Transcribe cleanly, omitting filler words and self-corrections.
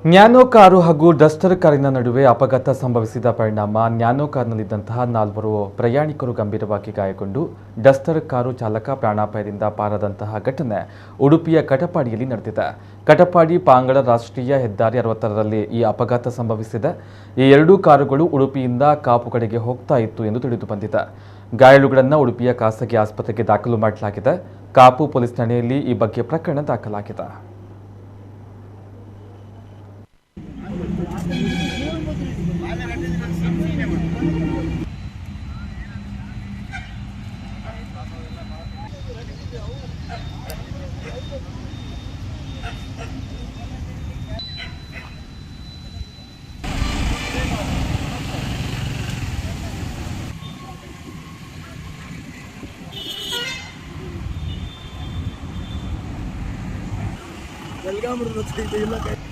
Nano car ಹಾಗೂ Duster ಕಾರಿನ ನಡುವೆ ಅಪಘಾತ ಸಂಭವಿಸಿದ ಪರಿಣಾಮ ನ್ಯಾನೋ ಕಾರ್ನಲ್ಲಿದ್ದಂತಹ 4 ಪ್ರಯಾಣಿಕರು ಗಂಭೀರವಾಗಿ ಗಾಯಗೊಂಡು ಡಸ್ಟರ್ ಕಾರು ಚಾಲಕ ಪ್ರಾಣಾಪಾಯದಿಂದ ಪಾರಾದಂತಹ ಘಟನೆ ಉಡುಪಿಯ ಕಟಪಾಡಿಯಲ್ಲಿ ನಡೆದಿದೆ. ಕಟಪಾಡಿ ಪಾಂಗಳ ರಾಷ್ಟ್ರೀಯ ಹೆದ್ದಾರಿ 66ರಲ್ಲಿ ಈ ಅಪಘಾತ ಸಂಭವಿಸಿದೆ. ಈ ಎರಡೂ ಕಾರುಗಳು ಉಡುಪಿಯಿಂದ ಕಾಪು ಕಡೆಗೆ ಹೋಗ್ತಾ ಇತ್ತು ಎಂದು ತಿಳಿದು ಬಂದಿದೆ. ಗಾಯಾಳುಗಳನ್ನು ಉಡುಪಿಯ ಖಾಸಗಿ ಆಸ್ಪತ್ರೆಗೆ ದಾಖಲು ಮಾಡಲಾಗಿದೆ. ಕಾಪು ಪೊಲೀಸ್ ಠಾಣೆಯಲ್ಲಿ ಈ ಬಗ್ಗೆ ಪ್ರಕರಣ ದಾಖಲಾಗಿದೆ. Welcome to the